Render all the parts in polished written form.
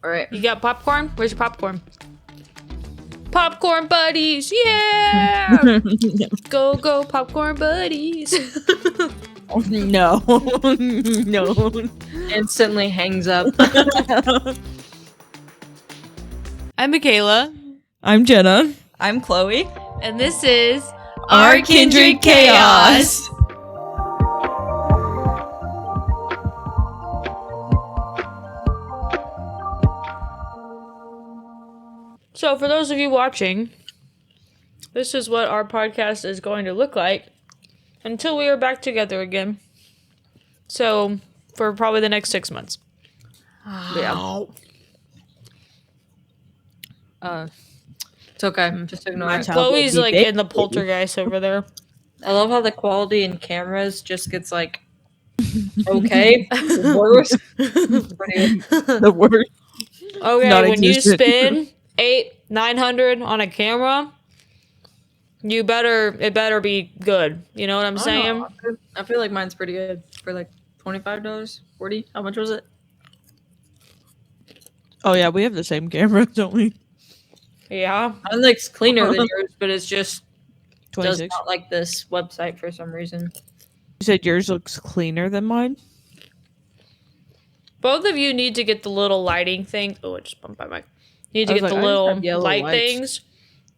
All right. You got popcorn? Where's your popcorn? Popcorn buddies, yeah! Go, popcorn buddies. No. No. Instantly hangs up. I'm Mikayla. I'm Jenna. I'm Chloe. And this is Our Kindred Chaos. So, for those of you watching, this is what our podcast is going to look like until we are back together again. So, for probably the next 6 months. Yeah. It's okay. Just ignore My it. child will Chloe's be like big. in the poltergeist over there. I love how the quality in cameras just gets like okay. Worse. The worst. Okay, Not when you existent. spend 800-900 on a camera, it better be good. You know what I'm saying? I feel like mine's pretty good for like $25, $40. How much was it? Oh yeah, we have the same camera, don't we? Yeah. Mine looks cleaner than yours, but it's just does 26. not like this website for some reason. You said yours looks cleaner than mine? Both of you need to get the little lighting thing. Oh, I just bumped my mic. You need to I was get the like, I just little have yellow light lights. things,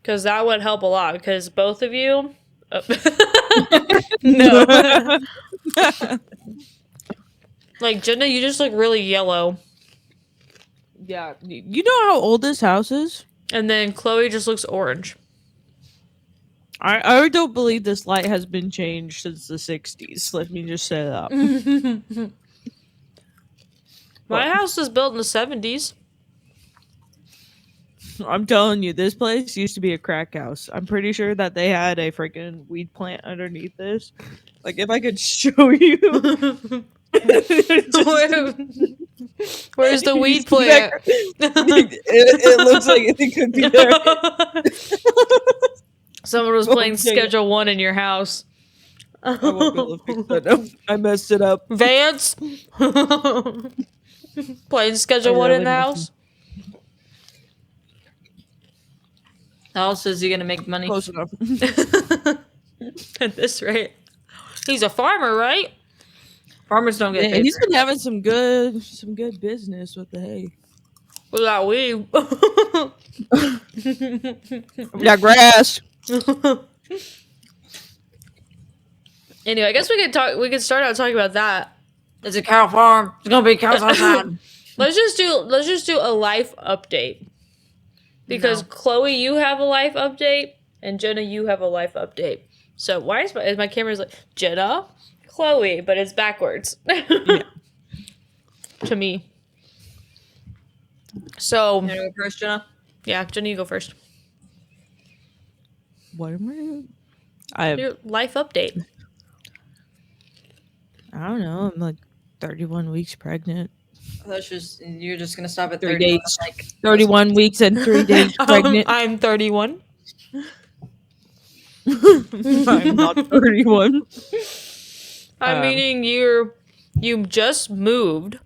because that would help a lot. Because both of you, no, like Jenna, you just look really yellow, Yeah. You know how old this house is? and then Chloe just looks orange. I don't believe this light has been changed since the 60s. Let me just say that. My house was built in the 70s. I'm telling you, this place used to be a crack house. I'm pretty sure that they had a freaking weed plant underneath this. Like, if I could show you. Where's the weed plant? It looks like it could be there. Someone was playing Schedule 1 in your house. I won't be able to fix that up. I messed it up. Vance? Playing Schedule 1 in the house? How else is he gonna make money? Close enough. At this rate. He's a farmer, right? Farmers don't get Yeah, paid. he's been having some good business with the hay. Without weed. We got grass. Anyway, I guess we could start out talking about that. It's a cow farm. It's gonna be cows outside. Let's just do a life update. Because No. Chloe, you have a life update, and Jenna, you have a life update. So why is my camera's like Jenna, Chloe, but it's backwards. To me. So You wanna go first, Jenna? yeah, Jenna, you go first. What am I doing? I Your life update. don't know. I'm like 31 weeks pregnant. That's just you're just gonna stop at 3 30 days. like 31 weeks and 3 days pregnant. I'm 31. I'm not 31. I'm meaning you just moved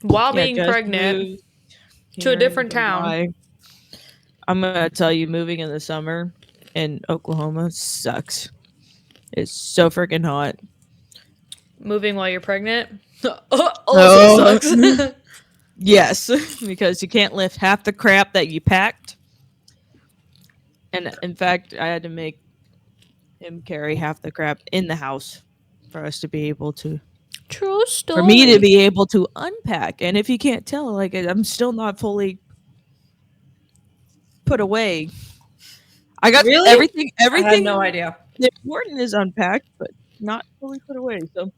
while being just pregnant moved to a here different in town. July. I'm gonna tell you, moving in the summer in Oklahoma sucks. It's so freaking hot. Moving while you're pregnant. No. Also sucks. Yes, because you can't lift half the crap that you packed. And in fact, I had to make him carry half the crap in the house for us to be able to, True story. for me to be able to unpack. And if you can't tell, like, I'm still not fully put away. I got Really? everything. I Everything had no idea. important is unpacked, but not fully put away. So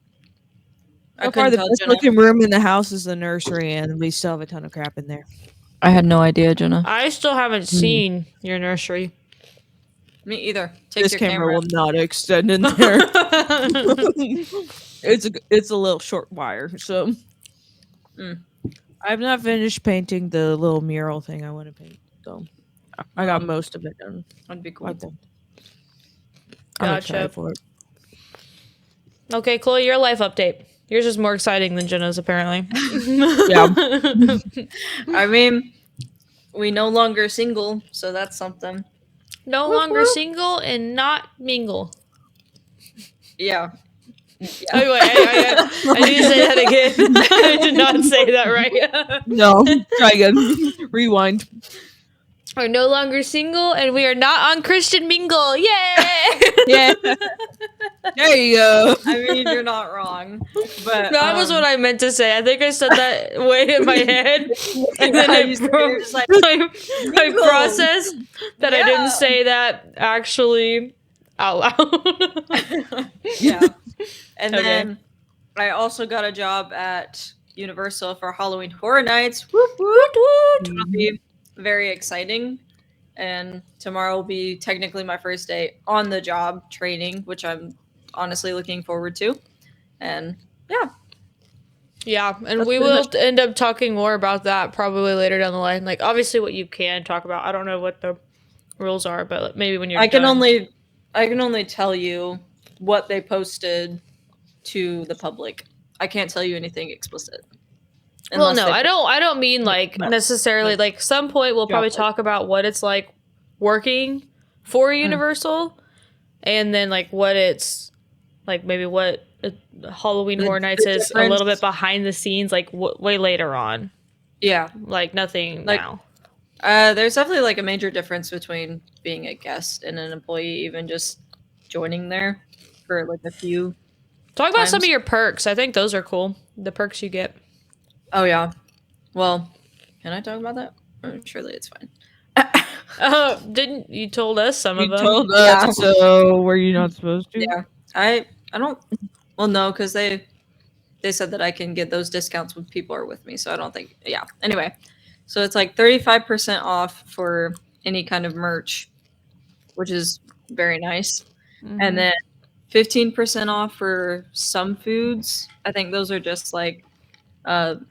I far, couldn't the tell best Jenna. looking room in the house is the nursery, and we still have a ton of crap in there. I had no idea, Jenna. I still haven't seen your nursery. Me either. Take This your camera camera. will not extend in there. It's a little short wire, so Mm. I've not finished painting the little mural thing I want to paint. So I got most of it done. That'd be cool. I'm Gotcha. excited for it. Okay, Chloe, your life update. Yours is more exciting than Jenna's, apparently. Yeah. I mean, we no longer single, so that's something. No Whoop, longer whoop. single and not mingle. Yeah. Oh, wait, I need to say that again. I did not say that right. No, try again. Rewind. We're no longer single and we are not on Christian Mingle. Yay! Yeah. There you go. I mean, you're not wrong. But That was what I meant to say. I think I said that way in my head, and then I, you said it, you're just like, I mingle. processed that I Yeah. didn't say that actually out loud. Yeah. And Okay. then I also got a job at Universal for Halloween Horror Nights. Whoop, whoop. It'll be very exciting. And tomorrow will be technically my first day on the job training, which I'm honestly looking forward to. And yeah. Yeah, and That's we pretty will much- end up talking more about that probably later down the line. Like, obviously, what you can talk about. I don't know what the rules are, but maybe when you're I can done. only tell you what they posted to the public. I can't tell you anything explicit. Well, Unless no, they- I don't mean like No. necessarily. Like, some point we'll probably Job, talk about what it's like working for Universal, and then like what it's like, maybe what Halloween The- Horror Nights the is a little difference- bit behind the scenes, like way later on. Yeah. Like nothing Like- now. There's definitely like a major difference between being a guest and an employee, even just joining there for like a few. Talk about some times. of your perks. I think those are cool. The perks you get. Oh yeah. Well, can I talk about that? Surely it's fine. Didn't you told us some You of them? told Yeah. us, so were you not supposed to? Yeah. I don't. Well, no, because they said that I can get those discounts when people are with me. So I don't think. Yeah. Anyway, so it's like 35% off for any kind of merch, which is very nice. Mhm. And then 15% off for some foods. I think those are just like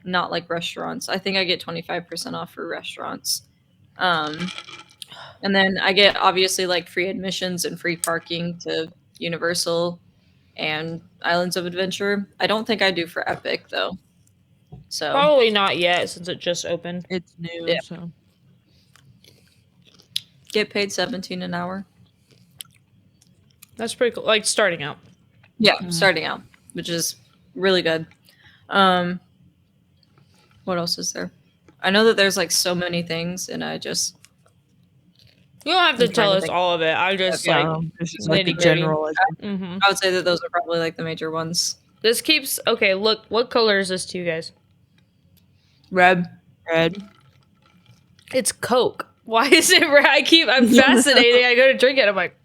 not like restaurants. I think I get 25% off for restaurants. And then I get obviously like free admissions and free parking to Universal and Islands of Adventure. I don't think I do for Epic though. So Probably not yet, since it just opened. It's new, Yeah. so. get paid 17 an hour. That's pretty cool. Like starting out. Yeah, starting out, which is really good. What else is there? I know that there's like so many things, and I just You don't have to I'm tell trying to us think. all of it. I just Yeah, this is like the nitty-gritty. general. Mm-hmm. I would say that those are probably like the major ones. This keeps okay. Look, what color is this to you guys? Red. Red. It's Coke. Why is it red? I'm fascinated. I go to drink it. I'm like,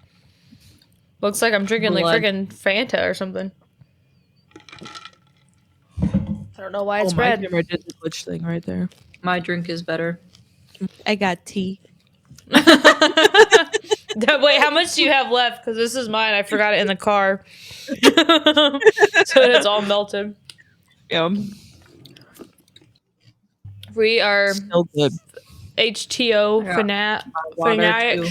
looks like I'm drinking like Blood. freaking Fanta or something. I don't know why it's Oh, my red. camera did the glitch thing right there. My drink is better. I got tea. Wait, how much do you have left? Because this is mine. I forgot it in the car. So it's all melted. Yeah, We are still good. HTO Yeah. fanatics. Water, too.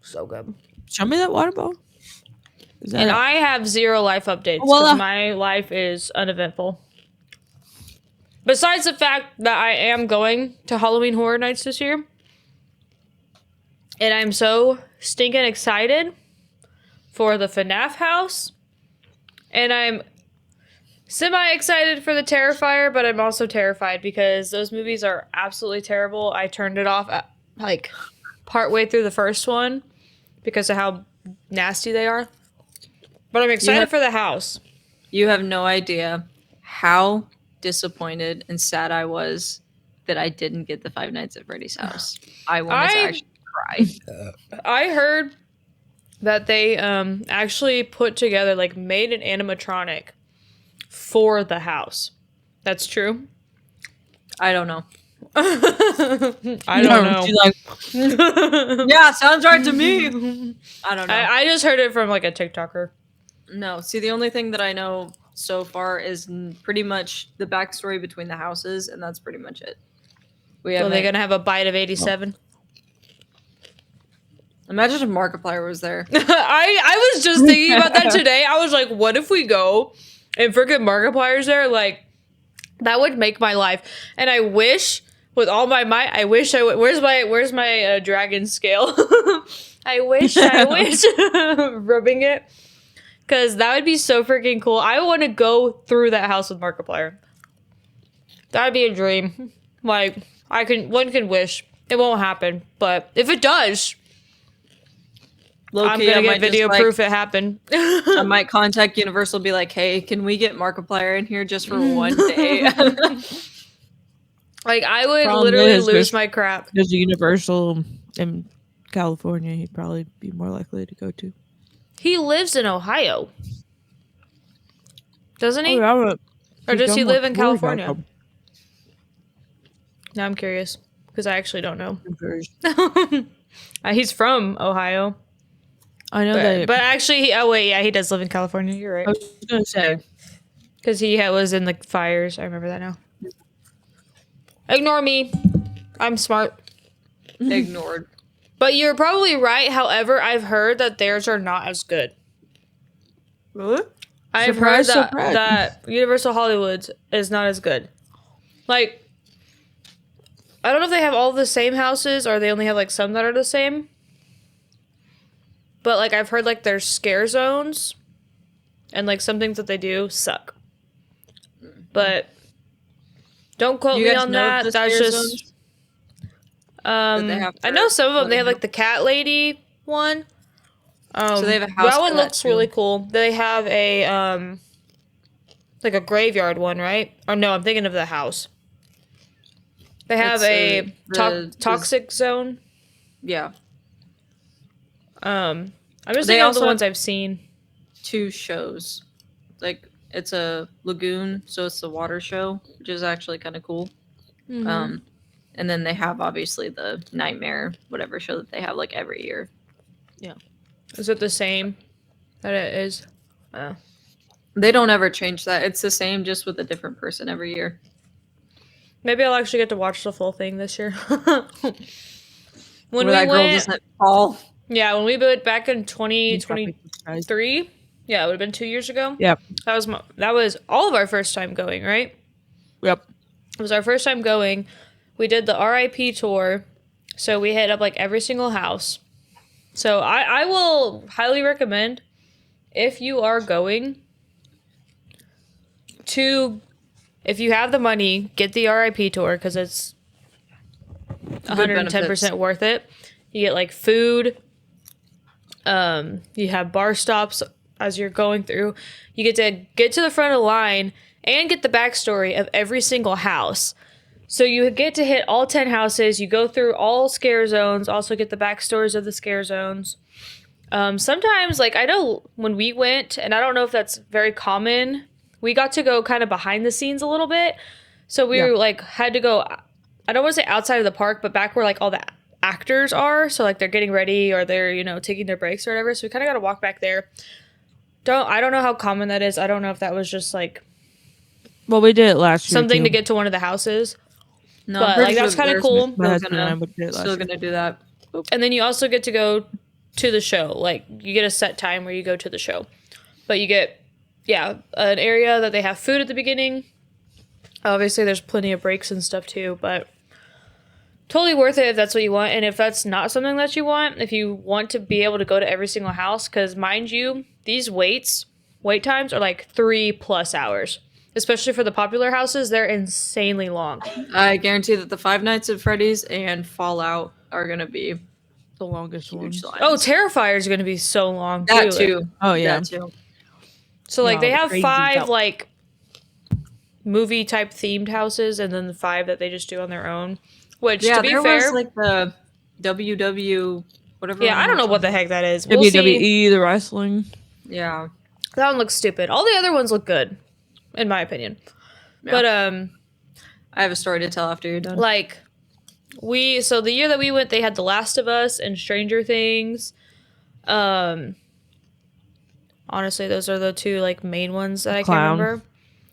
So good. Show me that water bottle. Is that And I have 0 life updates because Voila. my life is uneventful. Besides the fact that I am going to Halloween Horror Nights this year. And I'm so stinking excited for the FNAF house. And I'm semi-excited for the Terrifier, but I'm also terrified because those movies are absolutely terrible. I turned it off at, like partway through the first one because of how nasty they are. But I'm excited have- for the house. You have no idea how disappointed and sad I was that I didn't get the Five Nights at Freddy's house. I wanted to I- actually cry. I heard that they actually put together, like, made an animatronic for the house. That's true? I don't know. I don't know. She's like, Yeah, sounds right to me. I don't know. I just heard it from, like, a TikToker. No, see, the only thing that I know so far is pretty much the backstory between the houses, and that's pretty much it. We So have they're gonna have a bite of 87. imagine if Markiplier was there. I was just thinking about that today. I was like, what if we go and freaking Markiplier's there, like, that would make my life. And I wish, with all my might, I wish I would. Where's my dragon scale? I wish, rubbing it, because that would be so freaking cool. I want to go through that house with Markiplier. That'd be a dream. Like, one can wish. It won't happen, but if it does, I'm gonna get video proof it happened. I might contact Universal, be like, "Hey, can we get Markiplier in here just for one day?" Like, I would Problem literally is, lose my crap. There's a Universal in California. He'd probably be more likely to go to. He lives in Ohio, doesn't he? Oh, yeah, Or does he live in Florida, California? Now I'm curious, because I actually don't know. I'm curious. He's from Ohio. I know that. But actually, he does live in California. You're right. I was gonna say, Because he was in the fires. I remember that now. Ignore me. I'm smart. Ignored. But you're probably right. However, I've heard that theirs are not as good. really? I've Surprise, heard surprise. that Universal Hollywood's is not as good. Like, I don't know if they have all the same houses or they only have like some that are the same. But like, I've heard like their scare zones and like some things that they do suck. But don't quote You me guys on know that. the That's scare just zones they have I know for some of them. They have Hollywood? like the cat lady one. So they have a house That for one that looks too. really cool. They have a like a graveyard one, right? Or no, I'm thinking of the house. They have That's toxic zone. Yeah. I'm just They thinking of the also ones I've seen. 2 shows. Like, it's a lagoon, so it's the water show, which is actually kind of cool. Mhm. And then they have obviously the nightmare whatever show that they have like every year. Is it the same that it is? They don't ever change that. It's the same, just with a different person every year. Maybe I'll actually get to watch the full thing this year. When Where we that girl went, doesn't fall. yeah, when we went back in You probably 2023, surprised. yeah, it would have been 2 years ago. Yep. That was all of our first time going, right? Yep. It was our first time going. We did the RIP tour, so we hit up like every single house. So I will highly recommend, if you are going to, if you have the money, get the RIP tour, because it's 110% worth it. You get like food. You have bar stops as you're going through. You get to the front of the line and get the backstory of every single house. So you get to hit all 10 houses. You go through all scare zones. Also get the backstories of the scare zones. Sometimes, like, I know when we went, and I don't know if that's very common, we got to go kind of behind the scenes a little bit. So we were like, had to go, I don't want to say outside of the park, but back where like all the actors are. So like they're getting ready or they're, taking their breaks or whatever. So we kind of got to walk back there. I don't know how common that is. I don't know if that was just like Well, we did it last year. something too. to get to one of the houses. No, But, I'm pretty like, that's sure kinda they're cool. My Still husband and I gonna, would do it last still year. gonna do that. And then you also get to go to the show. Like, you get a set time where you go to the show. But you get, an area that they have food at the beginning. Obviously, there's plenty of breaks and stuff too, but totally worth it if that's what you want. And if that's not something that you want, if you want to be able to go to every single house, because mind you, these wait times are like 3+ hours. Especially for the popular houses, they're insanely long. I guarantee that the Five Nights at Freddy's and Fallout are gonna be The longest huge one. lines. Oh, Terrifier is going to be so long. that too. Oh yeah. That too. So, like, No, they have crazy 5, help. like, movie-type themed houses, and then the 5 that they just do on their own. Which, Yeah, to be there fair... was like the WW whatever. yeah, I don't know what the heck that is. We'll WWE, see. the wrestling. Yeah. That one looks stupid. All the other ones look good, in my opinion. Yeah. But, I have a story to tell after you're done. like, so the year that we went, they had The Last of Us and Stranger Things. Honestly, those are the 2, like, main ones that I can Clown. remember.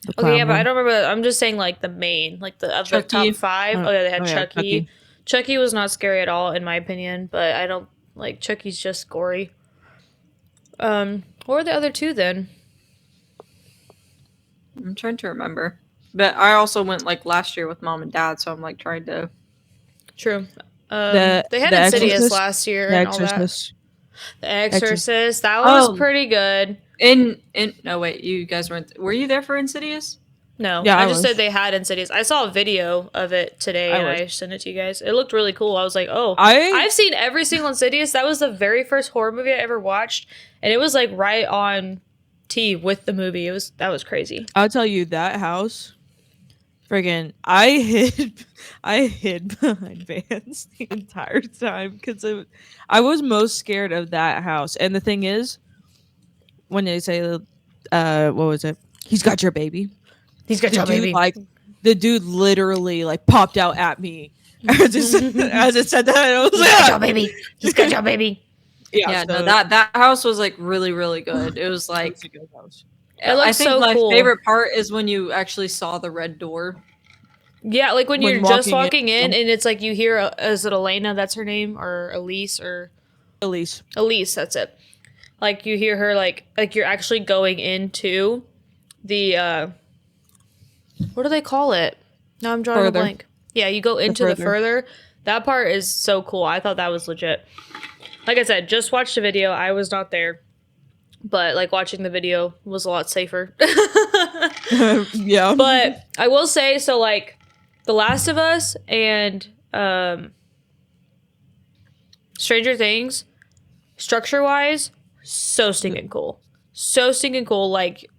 The Okay, yeah, clown but I one. don't remember. I'm just saying, like, the main, like, of the Chucky. top 5. Oh, Oh, yeah, they had oh, yeah, Chucky. Chucky. Chucky was not scary at all, in my opinion, but I don't, like, Chucky's just gory. What were the other 2 then? I'm trying to remember. But I also went like last year with mom and dad, so I'm like trying to. True. The They had The Insidious Exorcist? last year The and all that. Exorcist. The Exorcist. That was Oh. pretty good. In no wait, you guys were you there for Insidious? No, Yeah, I I just was. said they had Insidious. I saw a video of it today, I and was. I sent it to you guys. It looked really cool. I was like, oh, I I've seen every single Insidious. That was the very first horror movie I ever watched, and it was like right on T with the movie. That was crazy. I'll tell you that house. Friggin', I hid behind Vans the entire time because I was most scared of that house. And the thing is, when they say, what was it? He's got your baby. He's got The your dude, baby. like, the dude literally like popped out at me as it said that. And I was He's like, got "Ah!" your baby. He's got your baby. Yeah, no, that house was like really, really good. It was like was a good house. It looks I think so my cool. favorite part is when you actually saw the red door. Yeah, like when you're just walking in, yeah. and it's like you hear, is it Elena? That's her name, or Elise, or Elise. Elise? That's it. Like you hear her, like you're actually going into the what do they call it? Now I'm drawing a Further. blank. Yeah, you go into the further. That part is so cool. I thought that was legit. Like I said, just watched the video. I was not there, but like watching the video was a lot safer. Yeah. But I will say, so like The Last of Us and Stranger Things, structure wise, so stinking cool. So stinking cool. Like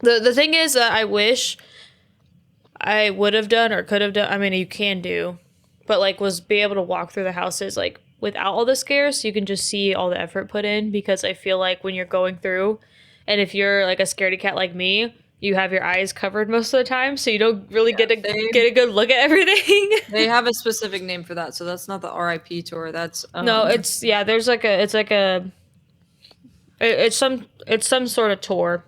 the thing is that I wish I would have done or could have done. I mean, you can do, but like was be able to walk through the houses like without all the scares, so you can just see all the effort put in. Because I feel like when you're going through, and if you're like a scaredy cat like me, you have your eyes covered most of the time, so you don't really get a good look at everything. They have a specific name for that, so that's not the RIP tour. That's No, it's some sort of tour.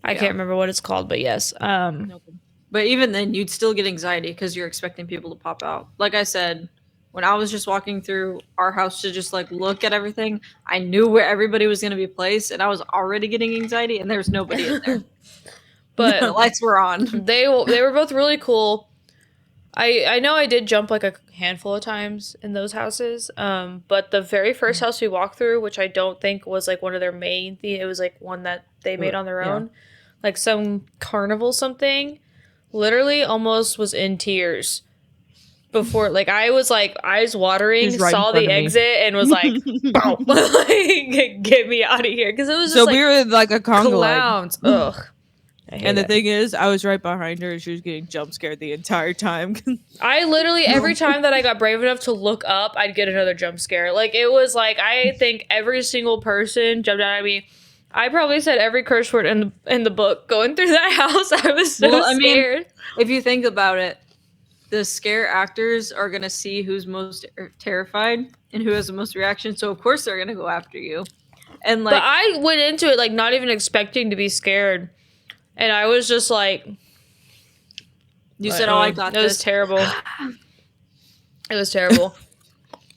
I can't remember what it's called, but yes. But even then, you'd still get anxiety because you're expecting people to pop out. Like I said, when I was just walking through our house to just like look at everything, I knew where everybody was going to be placed, and I was already getting anxiety, and there was nobody in there. But the lights were on. They were both really cool. I know I did jump like a handful of times in those houses. But the very first house we walked through, which I don't think was like one of their main it was like one that they made on their own, like some carnival something. Literally, almost was in tears before. Like I was like eyes watering, Right saw the exit, and was like, "Boom, like, get me out of here!" Because it was just we were in like a conga line. clowns. Ugh. And the thing is, I was right behind her and she was getting jump scared the entire time. I literally, every time that I got brave enough to look up, I'd get another jump scare. Like, it was like, I think every single person jumped out at me. I probably said every curse word in the book going through that house. I was so scared. If you think about it, the scare actors are going to see who's most terrified and who has the most reaction. So, of course, they're going to go after you. And like, but I went into it, like, not even expecting to be scared. And I was just like... You said, I got this. It was terrible. It was terrible.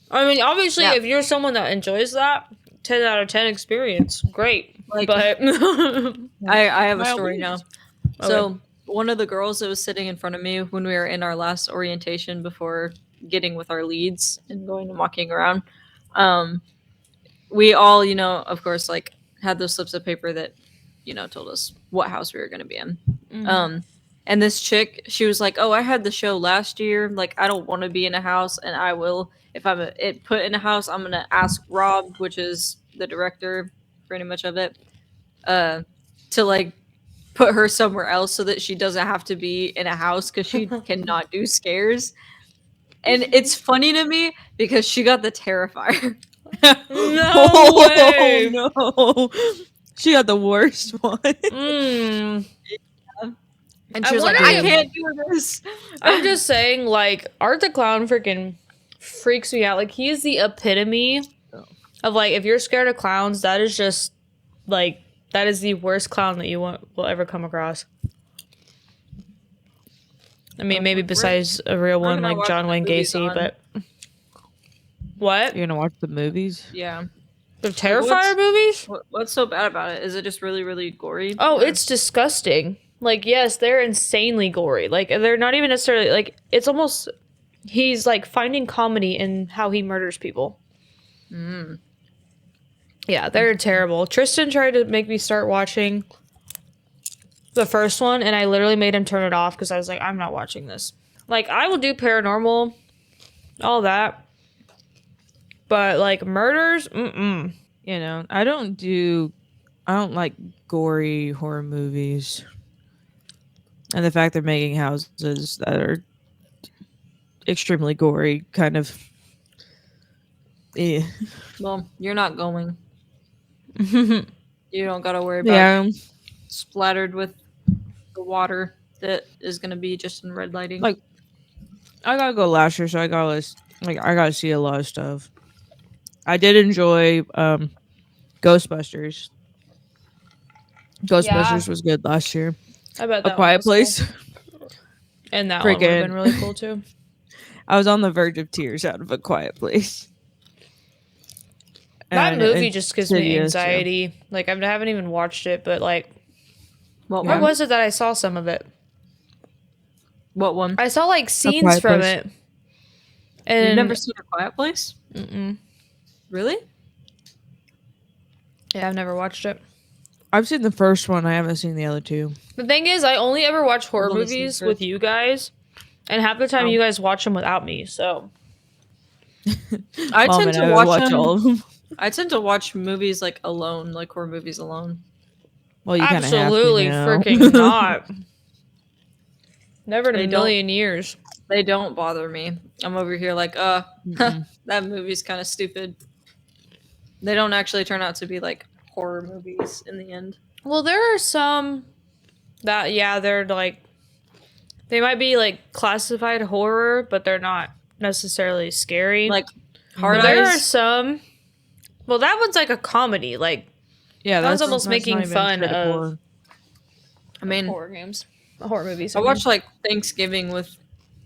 I mean, obviously, if you're someone that enjoys that, 10 out of 10 experience. Great. Like, but... I have a story now. Okay. So, one of the girls that was sitting in front of me when we were in our last orientation before getting with our leads and going and walking around, we all, of course, like, had those slips of paper that told us what house we were going to be in. Mm-hmm. And this chick, she was like, "Oh, I had the show last year. Like, I don't want to be in a house, and I will if I'm put in a house. I'm gonna ask Rob, which is the director, pretty much of it, to like put her somewhere else so that she doesn't have to be in a house because she cannot do scares." And it's funny to me because she got the Terrifier. No way! No. She got the worst one. And she was like, "I can't do this." I'm just saying, like, Art the Clown freaking freaks me out. Like, he's the epitome of, like, if you're scared of clowns, that is just, like, that is the worst clown that you will ever come across. I mean, maybe besides a real one like John Wayne Gacy, but... What? You're gonna watch the movies? Yeah. The Terrifier movies? What's so bad about it? Is it just really, really gory? Oh, Or- it's disgusting. Like, yes, they're insanely gory. Like, they're not even necessarily, like, it's almost, he's, like, finding comedy in how he murders people. Mm. Yeah, they're terrible. Tristan tried to make me start watching the first one, and I literally made him turn it off because I was like, I'm not watching this. Like, I will do paranormal, all that. But, like, murders? Mm-mm. You know, I don't like gory horror movies. And the fact they're making houses that are extremely gory kind of Well, you're not going. You don't gotta worry about yeah. splattered with the water that is gonna be just in red lighting. Like, I gotta go last year, so I gotta see a lot of stuff. I did enjoy Ghostbusters. Ghostbusters was good last year. I bet A that Quiet one was Place. cool. And that one would have been Freaking- really cool, too. I was on the verge of tears out of A Quiet Place. That And movie just gives me Insidious, yeah. anxiety. Like, I haven't even watched it, but, like, what where one? was it that I saw some of it? What one? I saw, like, scenes Quiet from Place. it. And You've never seen A Quiet Place? Mm-mm. Really? Yeah, I've never watched it. I've seen the first one. I haven't seen the other two. The thing is, I only ever watch horror I've only seen movies the with first. you guys. And half the time Oh. you guys watch them without me, so. I Mom tend and to I watch them. all of them. I tend to watch movies like alone, like horror movies alone. Well, you kind of have to Absolutely now. freaking not. Never in They a don't- million years. They don't bother me. I'm over here like, Mm-mm. that movie's kind of stupid. They don't actually turn out to be like horror movies in the end. Well, there are some that, yeah, they're like, they might be like classified horror, but they're not necessarily scary. Like But Hard there are Eyes. some. Well, that one's like a comedy. Like, Yeah, That was that's almost not making even fun critical of- horror. I mean, horror games. Horror movies. I watched like Thanksgiving with,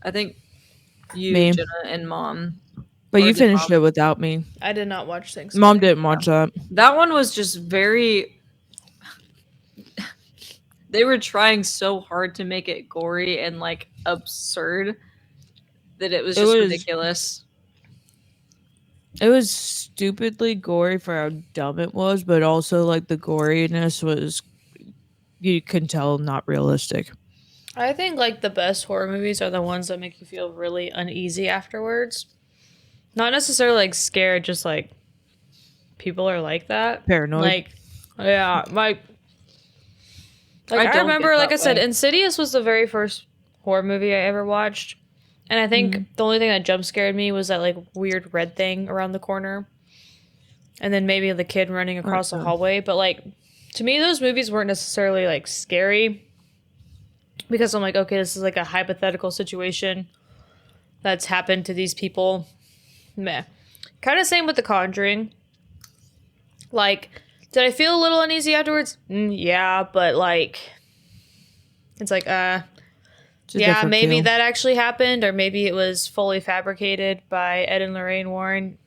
I think, you, Me. Jenna, and Mom. But Or you the finished Mom. it without me. I did not watch things. Mom didn't watch that. That one was just very. They were trying so hard to make it gory and like absurd that it was It just was- ridiculous. It was stupidly gory for how dumb it was, but also like the goriness was, you can tell, not realistic. I think like the best horror movies are the ones that make you feel really uneasy afterwards. Not necessarily like scared, just like people are like that. Paranoid. Like, yeah, I I don't remember, get like that I said, way. Insidious was the very first horror movie I ever watched. And I think the only thing that jump scared me was that like weird red thing around the corner. And then maybe the kid running across the Okay. hallway. But like, to me, those movies weren't necessarily like scary. Because I'm like, okay, this is like a hypothetical situation that's happened to these people. Meh. Kind of same with The Conjuring. Like, did I feel a little uneasy afterwards? Yeah, but like, it's like, It's a yeah, different maybe feel. that actually happened, or maybe it was fully fabricated by Ed and Lorraine Warren.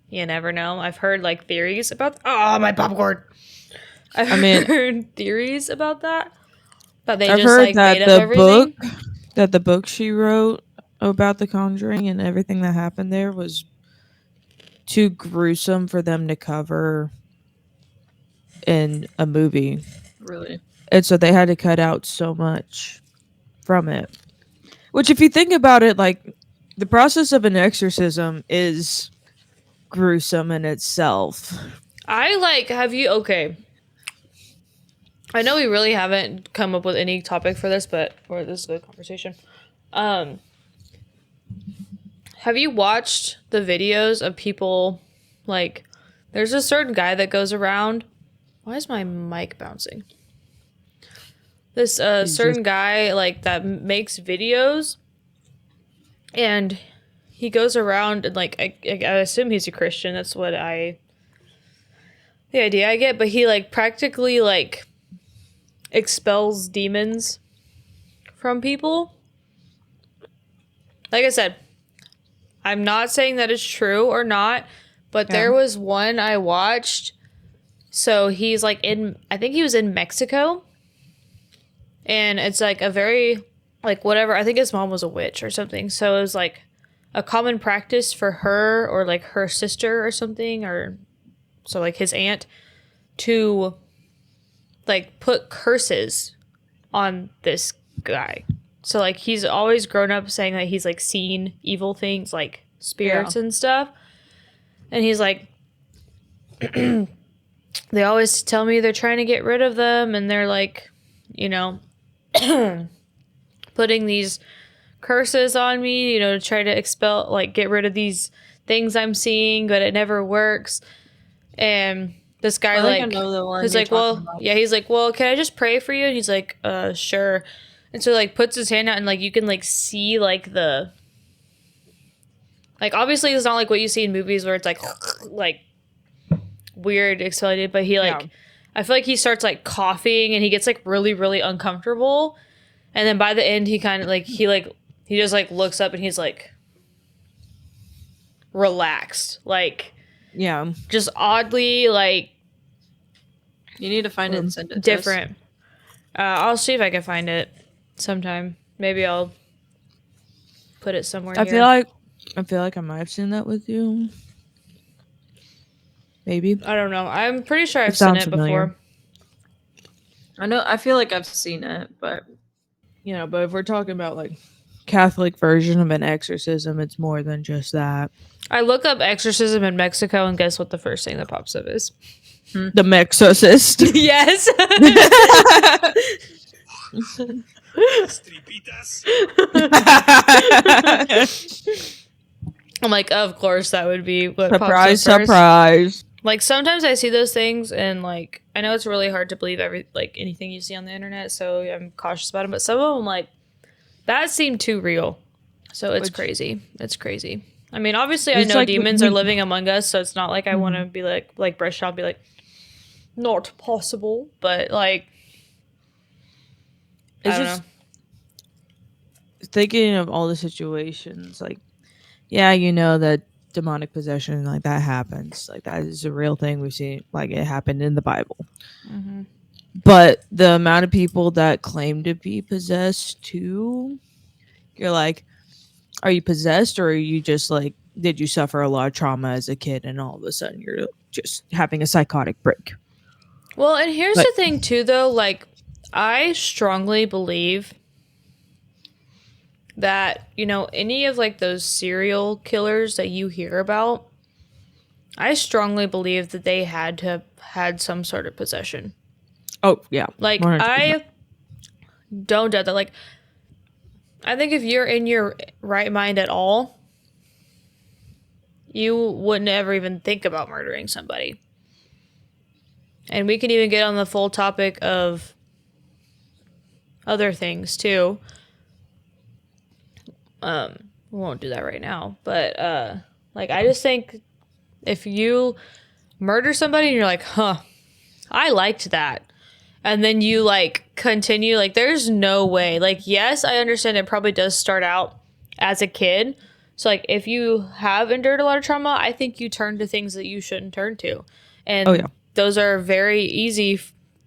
You never know. I've heard like theories about. Oh, my popcorn! I mean- heard theories about that. That they I've just heard like made that up the everything. the book she wrote about The Conjuring and everything that happened there was too gruesome for them to cover in a movie. Really. And so they had to cut out so much from it. Which, if you think about it, like, the process of an exorcism is gruesome in itself. I like. Have you? Okay. I know we really haven't come up with any topic for this, but or this is a good conversation. Have you watched the videos of people like? There's a certain guy that goes around. Why is my mic bouncing? This certain guy like that makes videos, and he goes around and like I assume he's a Christian. That's what the idea I get. But he like practically like expels demons from people. Like I said, I'm not saying that it's true or not, But there was one I watched. So he's like I think he was in Mexico. And it's like a very, like whatever, I think his mom was a witch or something. So it was like a common practice for her or like her sister or something, or so like his aunt, to like put curses on this guy. So like he's always grown up saying that he's like seen evil things like spirits and stuff. And he's like, they always tell me they're trying to get rid of them, and they're like, you know, putting these curses on me, you know, to try to expel, like, get rid of these things I'm seeing, but it never works. And this guy, I know the one he's you're like, well, talking about. yeah, he's like, well, can I just pray for you? And he's like, sure. And so, like, puts his hand out, and, like, you can, like, see, like, the, like, obviously it's not like what you see in movies where it's, like, weird expelling, but he, like, I feel like he starts, like, coughing, and he gets, like, really, really uncomfortable. And then by the end, he kind of, like, he just, like, looks up, and he's, like, relaxed. Like, just oddly, like, You need to find it and send it to us. different. I'll see if I can find it sometime. Maybe I'll put it somewhere I here. feel like I might have seen that with you. Maybe. I don't know. I'm pretty sure I've seen sounds it familiar. before. I feel like I've seen it, but You know, but if we're talking about like Catholic version of an exorcism, it's more than just that. I look up exorcism in Mexico, and guess what the first thing that pops up is? The Mexorcist. Yes. I'm like, of course, that would be what Surprise, pops up first. surprise. Like, sometimes I see those things, and like, I know it's really hard to believe anything you see on the internet, so I'm cautious about it. But some of them, like, that seemed too real, so it's crazy. It's crazy. I mean, obviously, I It's know like demons are living among us, so it's not like I want to be like brush off, be like, not possible. But like, It's I don't just know. thinking of all the situations, like, yeah, you know that demonic possession like that happens. Like that is a real thing we've seen. Like it happened in the Bible. Mm-hmm. But the amount of people that claim to be possessed too, you're like, are you possessed or are you just like, did you suffer a lot of trauma as a kid and all of a sudden you're just having a psychotic break? Well, and here's the thing too, though. Like, I strongly believe that, you know, any of like those serial killers that you hear about, I strongly believe that they had to have had some sort of possession. Oh, yeah. Like, 100%. I don't doubt that. Like, I think if you're in your right mind at all, you wouldn't ever even think about murdering somebody. And we can even get on the full topic of other things too. We won't do that right now. But like, I just think if you murder somebody and you're like, huh, I liked that, and then you like continue, like, there's no way. Like, yes, I understand it probably does start out as a kid. So like, if you have endured a lot of trauma, I think you turn to things that you shouldn't turn to. And those are very easy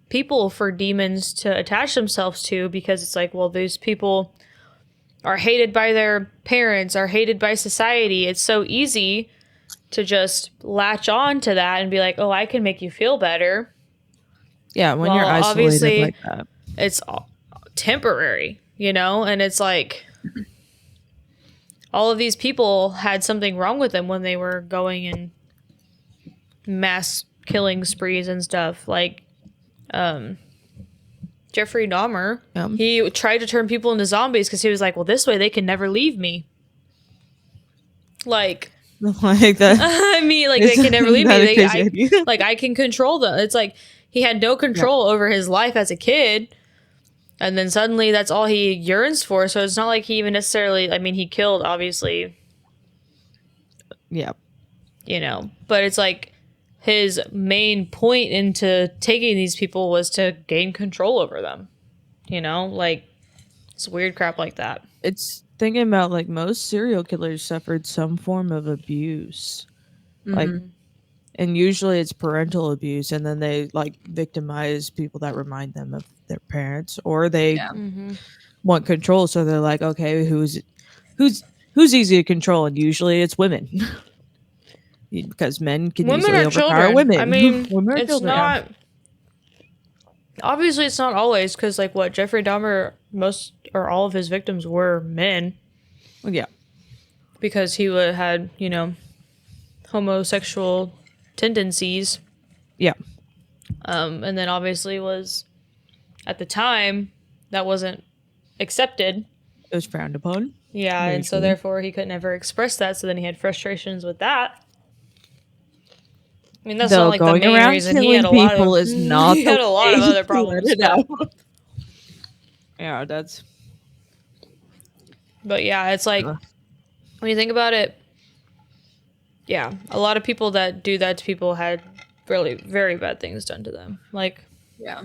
people for demons to attach themselves to, because it's like, well, these people are hated by their parents, are hated by society. It's so easy to just latch on to that and be like, oh, I can make you feel better. Yeah, when you're isolated obviously, like that. It's temporary, you know? And it's like, all of these people had something wrong with them when they were going in mass killing sprees and stuff. Like, Jeffrey Dahmer, he tried to turn people into zombies because he was like, well, this way they can never leave me. Like that. I mean, like, they can never leave me. Like, I can control them. It's like he had no control over his life as a kid. And then suddenly that's all he yearns for. So it's not like he even necessarily, I mean, he killed, obviously. Yeah. You know, but it's like his main point into taking these people was to gain control over them. You know, like, it's weird crap like that. It's thinking about like most serial killers suffered some form of abuse. Like, Mhm. and usually it's parental abuse, and then they like victimize people that remind them of their parents, or they Yeah. Mm-hmm. want control. So they're like, okay, who's who's easy to control, and usually it's women. Because men can Women easily or overpower children. I women. mean, Women or it's children. Yeah. not. Obviously, it's not always because, like, what Jeffrey Dahmer, most or all of his victims were men Well, yeah. because he had, homosexual tendencies. Yeah. And then obviously was at the time that wasn't accepted. It was frowned upon. Yeah, Very and so true. therefore he could never express that. So then he had frustrations with that. I mean, that's not Though like the going main around reason. He had killing a lot people of is not he the had a lot way of other to let problems, it but out. Yeah, that's. yeah, it's like when you think about it, yeah, a lot of people that do that to people had really very bad things done to them. Like, Yeah.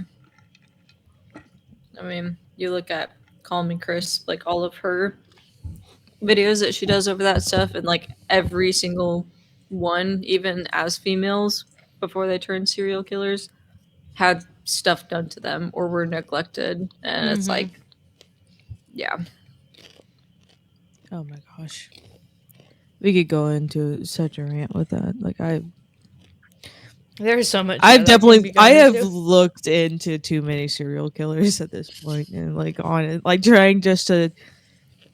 I mean, you look at Call Me Chris, like all of her videos that she does over that stuff, and like every single one, even as females before they turn serial killers, had stuff done to them or were neglected. And it's like, yeah. Oh my gosh. We could go into such a rant with that. Like there's so much. I've that can be definitely I gone have into. looked into too many serial killers at this point, and like on it, like trying just to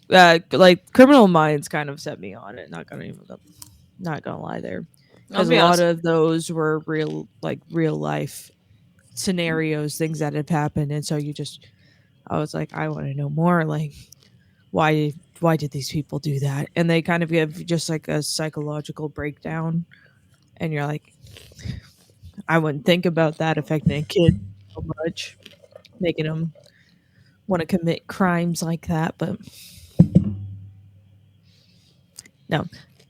like Criminal Minds kind of set me on it. Not gonna lie there, I'll because a be lot honest. of those were real life scenarios, things that have happened, and so I was like, I want to know more. Like, why did these people do that? And they kind of give just like a psychological breakdown, and you're like, I wouldn't think about that affecting a kid so much, making them want to commit crimes like that. But no,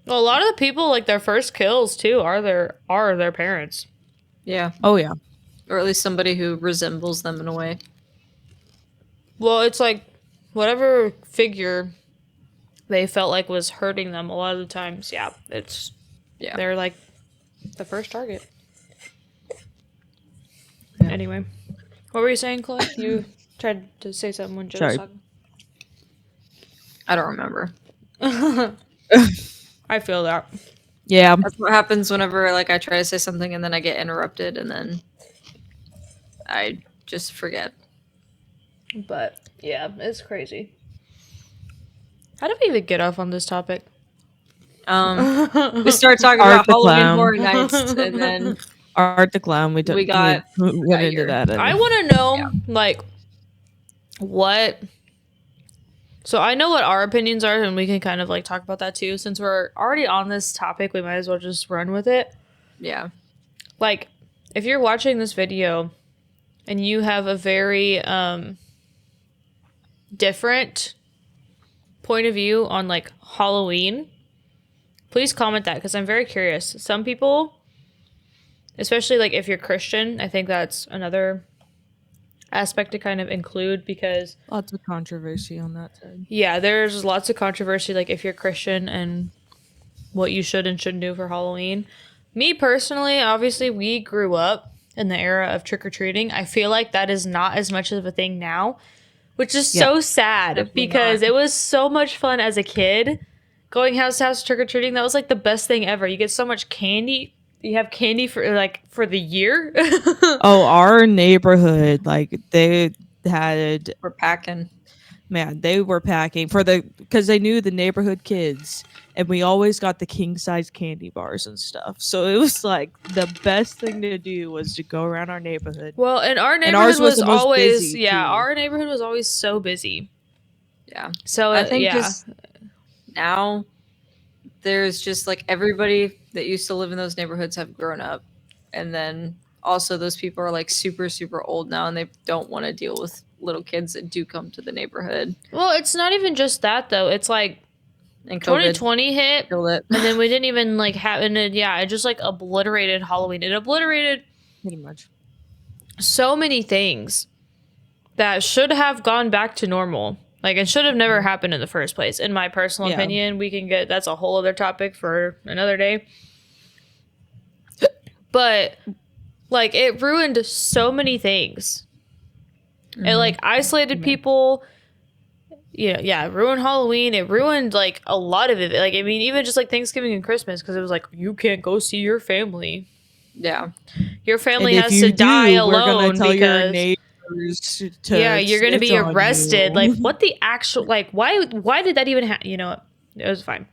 Well, a lot of the people, like their first kills too, are their parents. Yeah. oh yeah, Or at least somebody who resembles them in a way. Well, it's like whatever figure they felt like was hurting them. A lot of the times, yeah, Yeah. they're like the first target. Yeah. Anyway, what were you saying, Chloe? You tried to say something when Joe was Sorry. talking. I don't remember. I feel that. yeah. That's what happens whenever like I try to say something and then I get interrupted and then I just forget. But yeah, it's crazy. How did we even get off on this topic? We started talking Art about the Halloween Clown. Horror Nights and then Art the Clown. We we got went into your- that. I want to know, like, what. So I know what our opinions are, and we can kind of like talk about that too. Since we're already on this topic, we might as well just run with it. yeah. Like, if you're watching this video and you have a very different point of view on like Halloween, please comment that because I'm very curious. Some people, especially like if you're Christian, I think that's another aspect to kind of include because Lots of controversy on that side. yeah, there's lots of controversy like if you're Christian and what you should and shouldn't do for Halloween. Me personally, obviously we grew up in the era of trick-or-treating. I feel like that is not as much of a thing now, which is so sad Definitely because not. it was so much fun as a kid going house to house trick-or-treating. That was like the best thing ever. You get so much candy. You have candy for the year. Oh, our neighborhood, like they had, We're packing. man, they were packing because they knew the neighborhood kids, and we always got the king size candy bars and stuff. So it was like the best thing to do was to go around our neighborhood. Well, and our And neighborhood ours was was the most always busy, too. our neighborhood was always so busy. Yeah. So I think yeah. just now there's just like everybody that used to live in those neighborhoods have grown up. And then also those people are like super, super old now and they don't want to deal with little kids that do come to the neighborhood. Well, it's not even just that though. It's like And COVID 2020 hit, killed it. and then we didn't even like have, and it just like obliterated Halloween. It obliterated Pretty much. so many things that should have gone back to normal. Like it should have never happened in the first place. In my personal Yeah. opinion, that's a whole other topic for another day. But like it ruined so many things. It like isolated people. Yeah, it ruined Halloween. It ruined like a lot of it. Like I mean, even just like Thanksgiving and Christmas, because it was like you can't go see your family. Yeah. Your family And has if you to die do, we're alone gonna tell your because neighbors to yeah, you're gonna snitch be on arrested. you. Like what the actual like why did that even happen? You know what? It was fine.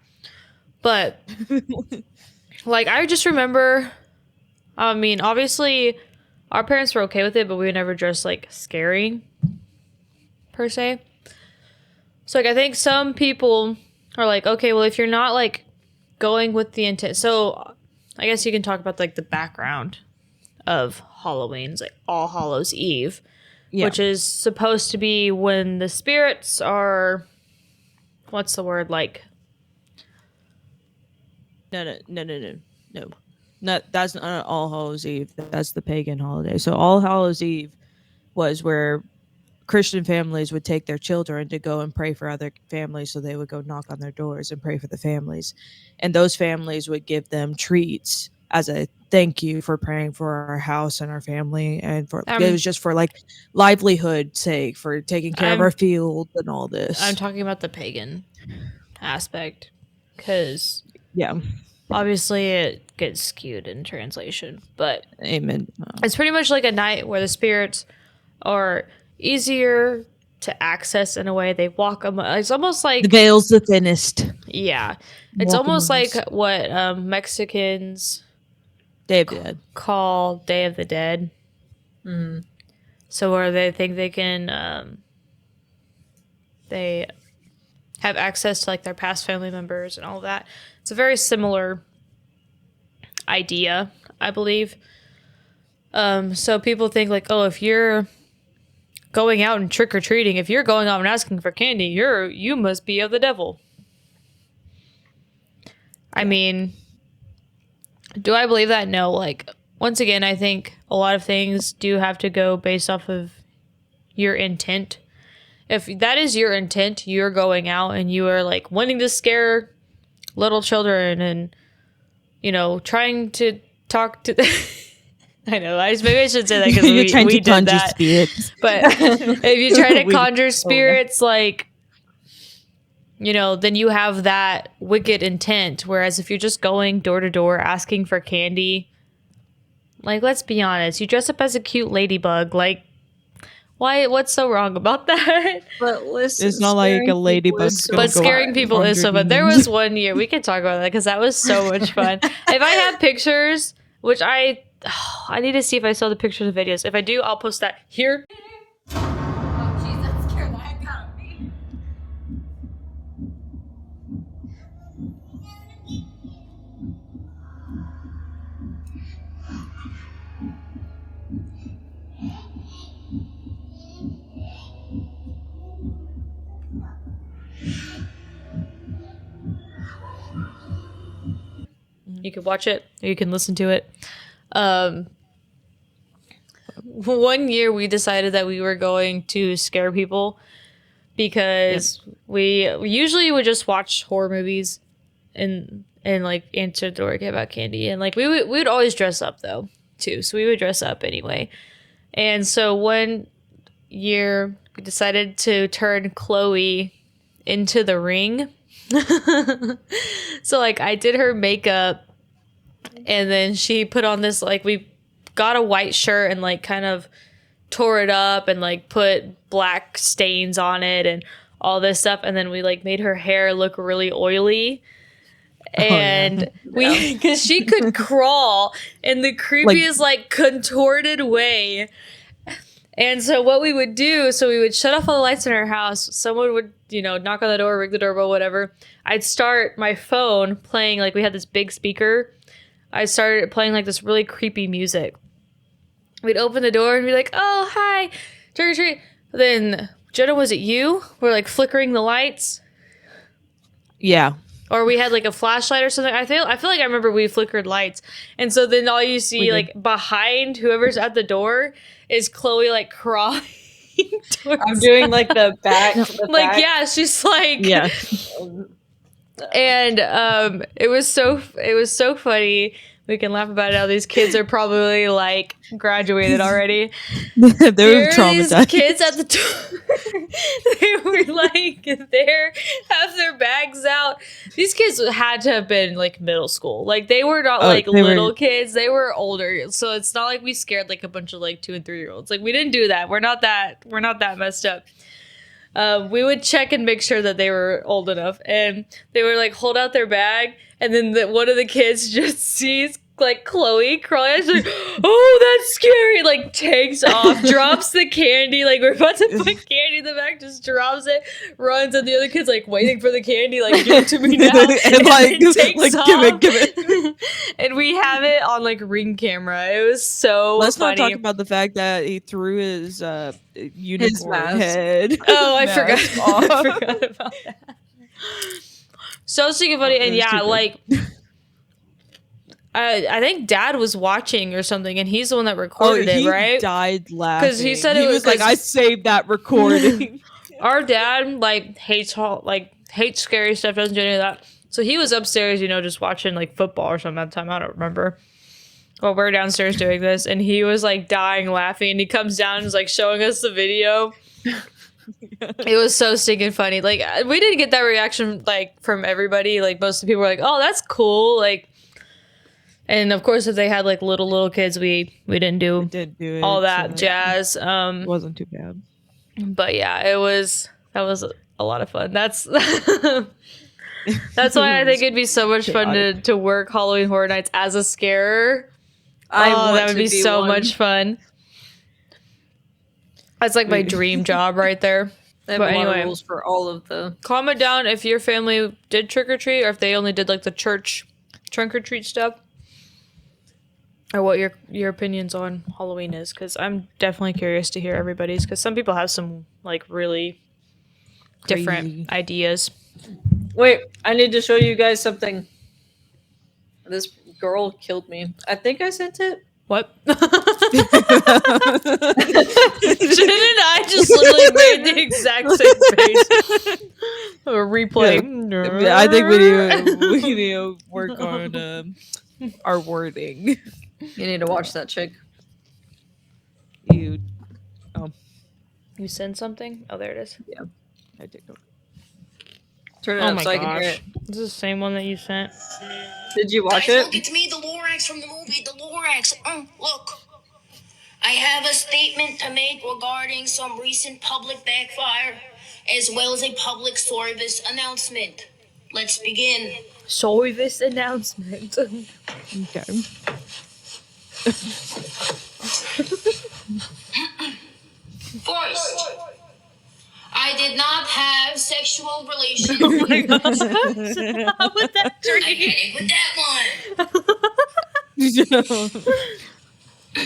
But like I just remember, I mean, obviously our parents were okay with it, but we were never just like scary per se. So like I think some people are like, okay, well if you're not like going with the intent, so I guess you can talk about like the background of Halloween's like All Hallows Eve, Yeah. which is supposed to be when the spirits are, what's the word, like No. That's not All Hallows Eve. That's the pagan holiday. So All Hallows Eve was where Christian families would take their children to go and pray for other families, so they would go knock on their doors and pray for the families, and those families would give them treats as a thank you for praying for our house and our family, and for it was just for like livelihood sake, for taking care of our field and all this. I'm talking about the pagan aspect because Yeah, obviously it gets skewed in translation, but amen. it's pretty much like a night where the spirits are easier to access in a way. They walk it's almost like The veil's the thinnest. yeah, it's Walk almost amongst. like what Mexicans Day of the Dead. call Day of the Dead. So where they think they can they have access to like their past family members and all of that. It's a very similar idea, I believe. So people think like, oh, if you're going out and trick-or-treating, if you're going out and asking for candy, you must be of the devil. I mean, do I believe that? No. Like, once again, I think a lot of things do have to go based off of your intent. If that is your intent, you're going out and you are like wanting to scare little children and, you know, trying to talk to I know. Maybe I should say that because You're trying we to did conjure that. spirits. But if you try to We- conjure spirits, like, you know, then you have that wicked intent. Whereas if you're just going door to door asking for candy, like, let's be honest, you dress up as a cute ladybug. Like, why? What's so wrong about that? But listen, It's not like a ladybug's gonna But go scaring out people and is so conjure fun. There demons. was one year, we could talk about that because that was so much fun. If I have pictures, which I need to see if I saw the pictures and videos. If I do, I'll post that here. Oh, jeez, that scared the heck out of me. You can watch it or you can listen to it. One year we decided that we were going to scare people because we usually would just watch horror movies and like answer the door, get about candy, and like we would always dress up though too, so we would dress up anyway. And so one year we decided to turn Chloe into the ring. So like I did her makeup, and then she put on this, like, we got a white shirt and like kind of tore it up and like put black stains on it and all this stuff, and then we like made her hair look really oily. And we, because she could crawl in the creepiest like contorted way. And so what we would do, so we would shut off all the lights in our house. Someone would, you know, knock on the door, ring the doorbell, whatever. I'd start my phone playing, like we had this big speaker. I started playing like this really creepy music. We'd open the door and be like, "Oh, hi, trick or treat." Then, Jenna, was it you? We're like flickering the lights. Yeah. Or we had like a flashlight or something. I feel like I remember we flickered lights. And so then all you see like behind whoever's at the door is Chloe like crawling towards I'm doing like the back. like yeah, she's like Yeah. And it was so funny. We can laugh about it now. These kids are probably like graduated already. They There were are these traumatized. kids at the they were like there, have their bags out. These kids had to have been like middle school. Like they were not like they little were- kids. They were older. So it's not like we scared like a bunch of like 2 and 3 year olds. Like we didn't do that. We're not that messed up. We would check and make sure that they were old enough, and they would like hold out their bag, and then one of the kids just sees like Chloe crawling. She's like, "Oh, that's scary!" Like takes off, drops the candy. Like we're about to put candy in the bag, just drops it, runs, and the other kid's like waiting for the candy, like give it to me now, And, like, then takes like, off. give it. And we have it on like Ring camera. It was so Let's funny. not talk about the fact that he threw his unicorn mask. head. Oh, I mask forgot. off. I forgot about that. So stinking funny, and It was yeah, too like I think Dad was watching or something, and he's the one that recorded he it, right? died laughing 'Cause he said he it was was like, 'cause- I saved that recording. Our dad like hates scary stuff, doesn't do any of that. So he was upstairs, just watching like football or something at the time. I don't remember. Well, we're downstairs doing this, and he was like dying laughing, and he comes down and is like showing us the video. It was so stinking funny. Like we didn't get that reaction like from everybody. Like most of the people were like, "Oh, that's cool." Like, and of course, if they had like little kids, we didn't do Did do it, all that so jazz. it wasn't too bad. But yeah, that was a lot of fun. That's that's why I think it'd be so much fun to work Halloween Horror Nights as a scarer. That would be so much fun. That's like my dream job right there. They have But a lot anyway. of rules for all of the. Comment down if your family did trick or treat, or if they only did like the church trunk or treat stuff, or what your opinions on Halloween is. Because I'm definitely curious to hear everybody's. Because some people have some like really different Crazy. ideas. Wait, I need to show you guys something. This girl killed me. I think I sent it. What? Didn't I just literally made the exact same face? A replay. I think we need to work on our wording. You need to watch that chick. You You send something? Oh, there it is. I did go. Turn it Oh up my so I can hear gosh. it. This is the same one that you sent. Did you watch Guys, look, it? it's me, the Lorax from the movie, the Lorax. Look. I have a statement to make regarding some recent public backfire, as well as a public service announcement. Let's begin. Service announcement. Okay. First, I did not have sexual relations Oh with my you. gosh. How would that I dream? hit it with that one.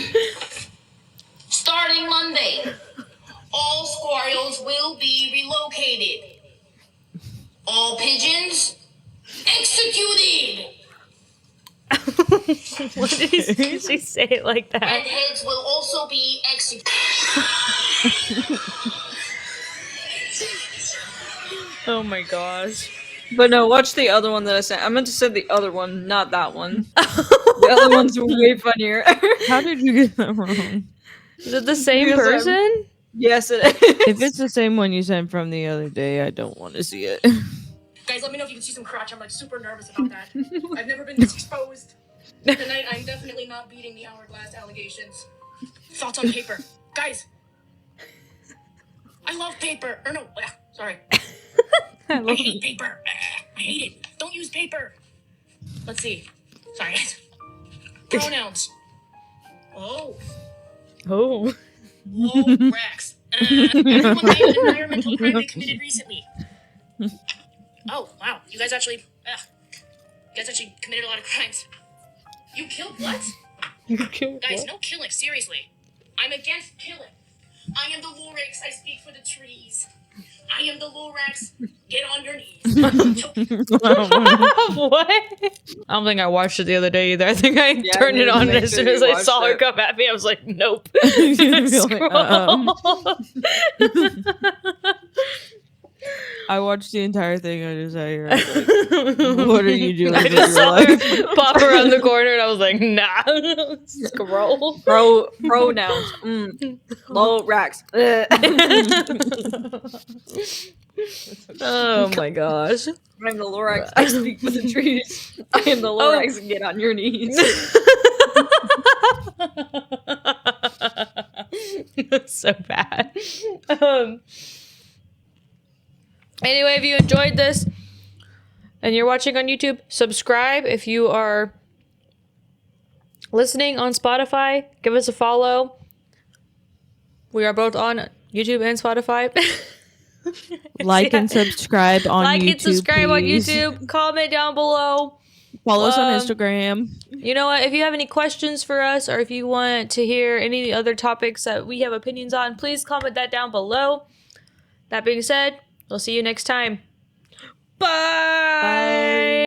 Starting Monday, all squirrels will be relocated. All pigeons executed. What did she say it like that? Redheads will also be executed. Oh my gosh. But no, watch the other one that I sent. I meant to send the other one, not that one. The other one's way funnier. How did you get that wrong? Is it the same Because I'm- person? Yes, it is. If it's the same one you sent from the other day, I don't want to see it. Guys, let me know if you can see some crotch. I'm like super nervous about that. I've never been this exposed. Tonight, I'm definitely not beating the hourglass allegations. Thoughts on paper. Guys, I love paper. Or no, sorry. I hate paper. I hate it. Don't use paper. Let's see. Sorry, guys. Pronouns. Oh. Oh. Whoa, Rex. Everyone name an environmental crime they committed recently. Oh, wow. You guys actually committed a lot of crimes. You killed what? Guys, no killing, seriously. I'm against killing. I am the Lorax, I speak for the trees. I am the Lorax, get on your knees. What? I don't think I watched it the other day either. I think I Yeah, turned it I on need to as make soon sure as you I saw watched her it. come at me. I was like, nope. You're like, Scroll. I watched the entire thing. I just sat here. I was like, what are you doing I with just your saw life? her pop around the corner, and I was like, nah. Scroll. Pronouns. Lorax. Oh my gosh. I'm the Lorax. I speak with the trees. I am the Lorax. Get on your knees. That's so bad. Anyway, if you enjoyed this and you're watching on YouTube, subscribe. If you are listening on Spotify, give us a follow. We are both on YouTube and Spotify. Like and subscribe on like YouTube. and subscribe please. on YouTube. Comment down below. Follow us on Instagram. You know what? If you have any questions for us, or if you want to hear any other topics that we have opinions on, please comment that down below. That being said, we'll see you next time. Bye.